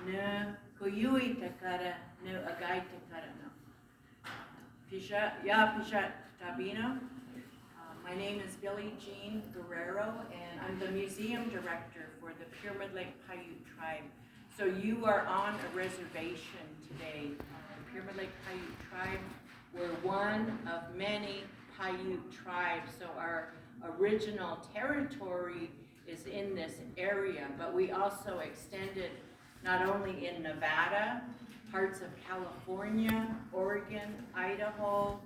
ne kuyui takara ne agai takara no. Pisha ya pisha tabino. My name is Billie Jean Guerrero, and I'm the museum director for the Pyramid Lake Paiute tribe. So you are on a reservation today. The Pyramid Lake Paiute tribe, we're one of many Paiute tribes. So our original territory is in this area, but we also extended not only in Nevada, parts of California, Oregon, Idaho,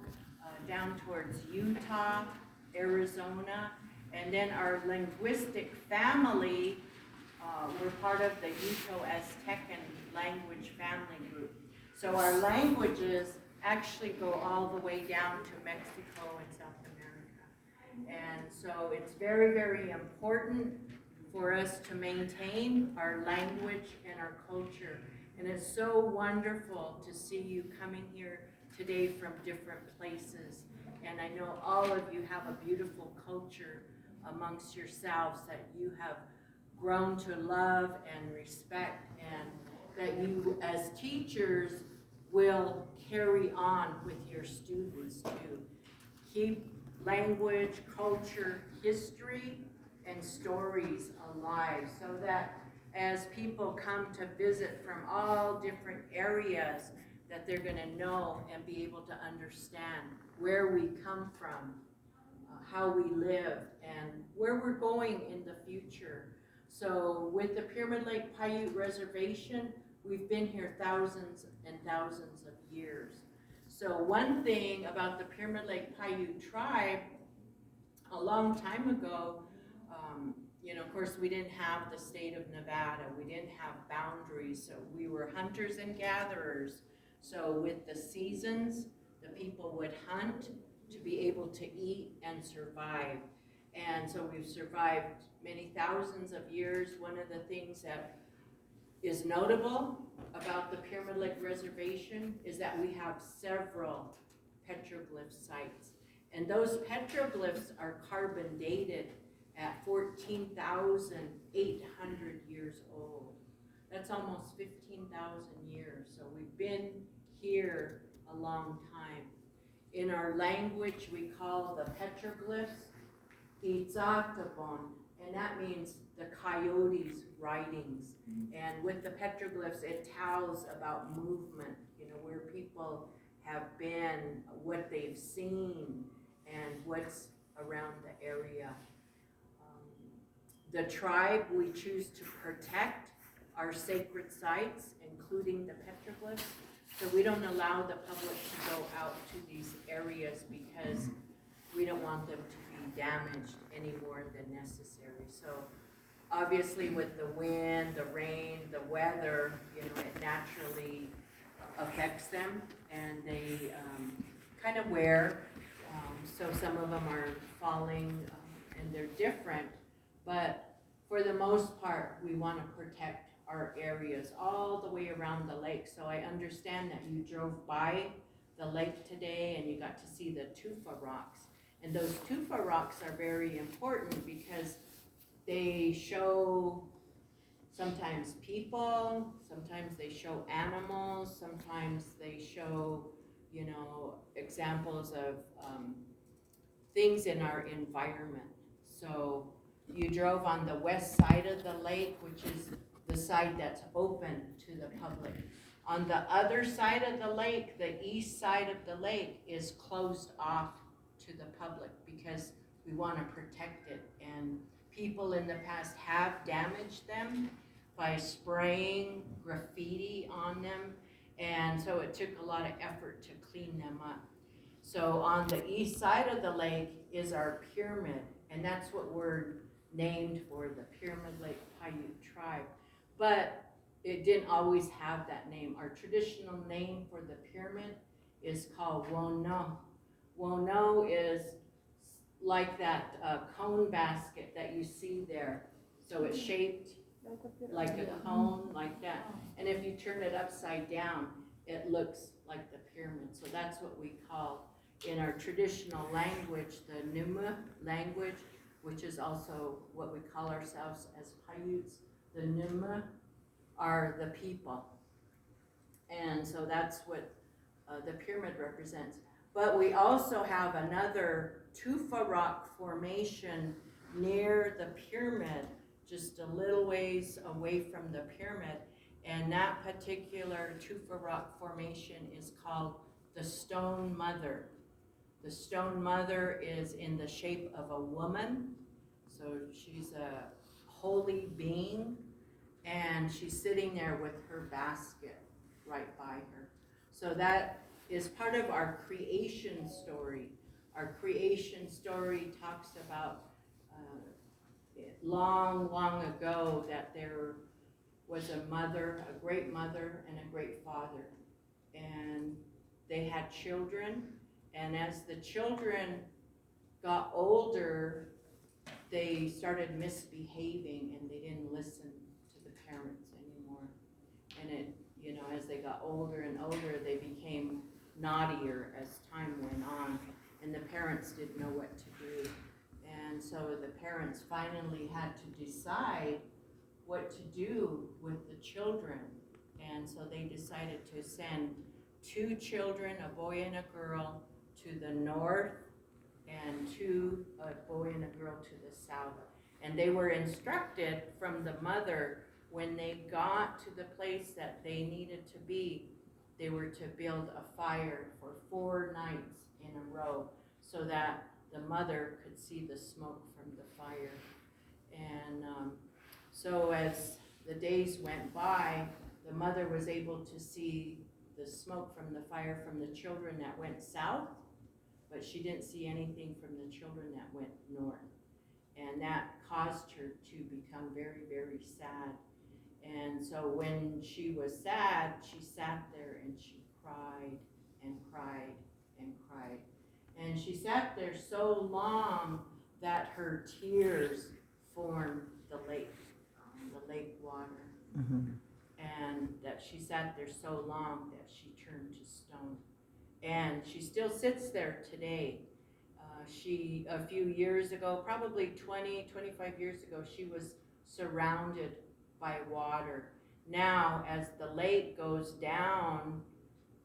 down towards Utah, Arizona, and then our linguistic family, we're part of the Uto-Aztecan language family group. So our languages actually go all the way down to Mexico and South America. And so it's very, very important for us to maintain our language and our culture. And it's so wonderful to see you coming here today from different places. And I know all of you have a beautiful culture amongst yourselves that you have grown to love and respect, and that you as teachers will carry on with your students to keep language, culture, history, and stories alive, so that as people come to visit from all different areas, that they're going to know and be able to understand where we come from, how we live, and where we're going in the future. So with the Pyramid Lake Paiute Reservation, we've been here thousands and thousands of years. So one thing about the Pyramid Lake Paiute tribe, a long time ago, of course, we didn't have the state of Nevada. We didn't have boundaries, so we were hunters and gatherers. So with the seasons, the people would hunt to be able to eat and survive. And so we've survived many thousands of years. One of the things that is notable about the Pyramid Lake Reservation is that we have several petroglyph sites. And those petroglyphs are carbon dated at 14,800 years old. That's almost 15,000 years. So we've been here a long time. In our language, we call the petroglyphs Itzaktabon, and that means the coyote's writings. And with the petroglyphs, it tells about movement, where people have been, what they've seen, and what's around the area. The tribe, we choose to protect our sacred sites, including the petroglyphs. So we don't allow the public to go out to these areas because we don't want them to be damaged any more than necessary. So obviously with the wind, the rain, the weather, it naturally affects them, and they kind of wear. So some of them are falling and they're different, but for the most part, we want to protect our areas all the way around the lake. So I understand that you drove by the lake today and you got to see the tufa rocks. And those tufa rocks are very important because they show sometimes people, sometimes they show animals, sometimes they show, examples of things in our environment. So you drove on the west side of the lake, which is the side that's open to the public. On the other side of the lake, the east side of the lake is closed off to the public because we want to protect it. And people in the past have damaged them by spraying graffiti on them. And so it took a lot of effort to clean them up. So on the east side of the lake is our pyramid, and that's what we're named for, the Pyramid Lake Paiute tribe. But it didn't always have that name. Our traditional name for the pyramid is called Wono. Wono is like that cone basket that you see there. So it's shaped like a cone, like that. And if you turn it upside down, it looks like the pyramid. So that's what we call, in our traditional language, the Numa language, which is also what we call ourselves as Paiutes. The Numa are the people. And so that's what the pyramid represents. But we also have another tufa rock formation near the pyramid, just a little ways away from the pyramid. And that particular tufa rock formation is called the Stone Mother. The Stone Mother is in the shape of a woman. So she's a holy being, and she's sitting there with her basket right by her. So that is part of our creation story. Our creation story talks about long, long ago that there was a mother, a great mother, and a great father. And they had children, and as the children got older, they started misbehaving and they didn't listen to the parents anymore. And it, as they got older and older, they became naughtier as time went on, and the parents didn't know what to do. And so the parents finally had to decide what to do with the children. And so they decided to send 2 children, a boy and a girl, to the north, and a boy and a girl to the south. And they were instructed from the mother, when they got to the place that they needed to be, they were to build a fire for 4 nights in a row so that the mother could see the smoke from the fire. And so as the days went by, the mother was able to see the smoke from the fire from the children that went south, but she didn't see anything from the children that went north. And that caused her to become very, very sad. And so when she was sad, she sat there and she cried and cried and cried. And she sat there so long that her tears formed the lake water. Mm-hmm. And that she sat there so long that she turned to stone. And she still sits there today. A few years ago, probably 20, 25 years ago, she was surrounded by water. Now, as the lake goes down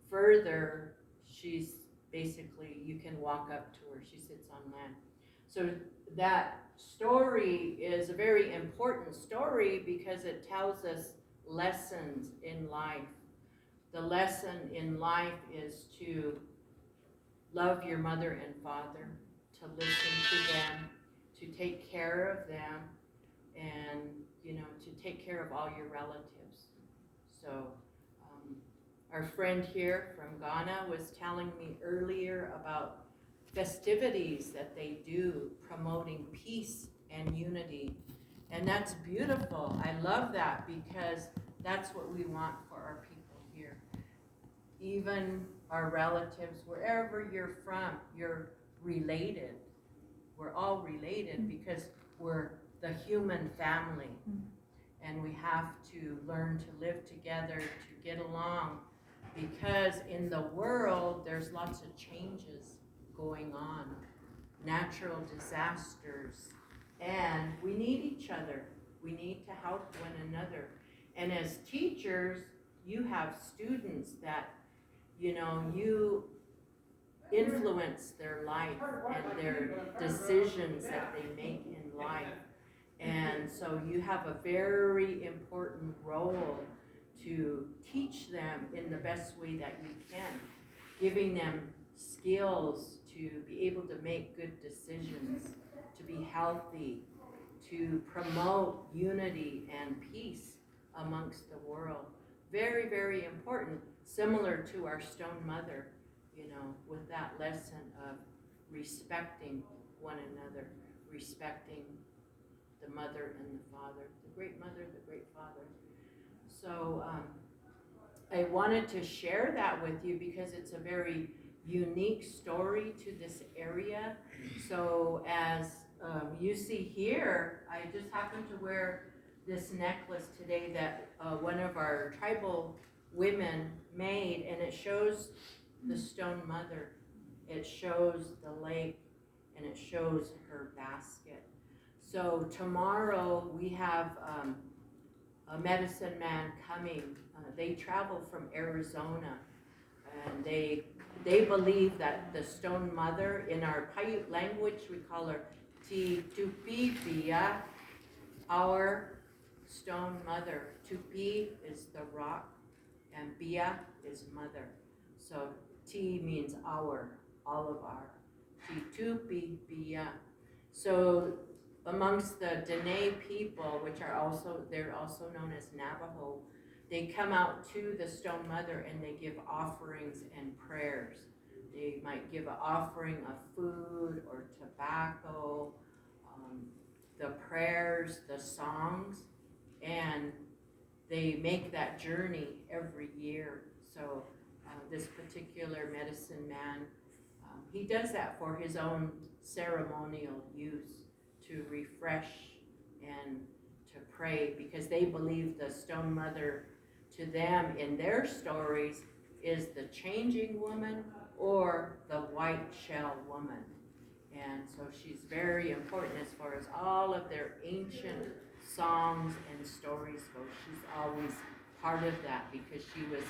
further, she's basically, you can walk up to her. She sits on land. So that story is a very important story because it tells us lessons in life. The lesson in life is to love your mother and father, to listen to them, to take care of them, and to take care of all your relatives. So our friend here from Ghana was telling me earlier about festivities that they do promoting peace and unity. And that's beautiful. I love that because that's what we want for our people here. Even our relatives, wherever you're from, you're related. We're all related because we're the human family. And we have to learn to live together, to get along, because in the world there's lots of changes going on, natural disasters, and we need each other. We need to help one another. And as teachers, you have students that you influence their life and their decisions that they make in life. And so you have a very important role to teach them in the best way that you can, giving them skills to be able to make good decisions, to be healthy, to promote unity and peace amongst the world. Very, very important, similar to our Stone Mother, with that lesson of respecting one another, respecting the mother and the father, the great mother, the great father. So I wanted to share that with you because it's a very unique story to this area. So as you see here, I just happened to wear this necklace today that one of our tribal women made, and it shows the Stone Mother, it shows the lake, and it shows her basket. So tomorrow we have a medicine man coming. They travel from Arizona, and they believe that the Stone Mother, in our Paiute language, we call her Ti Tupi Bia, our Stone Mother. Tupi is the rock, and Bia is mother. So Ti means our, all of our. Ti Tupi Bia. So amongst the Dene people, which are also, they're also known as Navajo, they come out to the Stone Mother and they give offerings and prayers. They might give an offering of food or tobacco, the prayers, the songs, and they make that journey every year. So this particular medicine man, he does that for his own ceremonial use, to refresh and to pray, because they believe the Stone Mother, to them in their stories, is the changing woman or the white shell woman. And so she's very important as far as all of their ancient songs and stories go. She's always part of that, because she was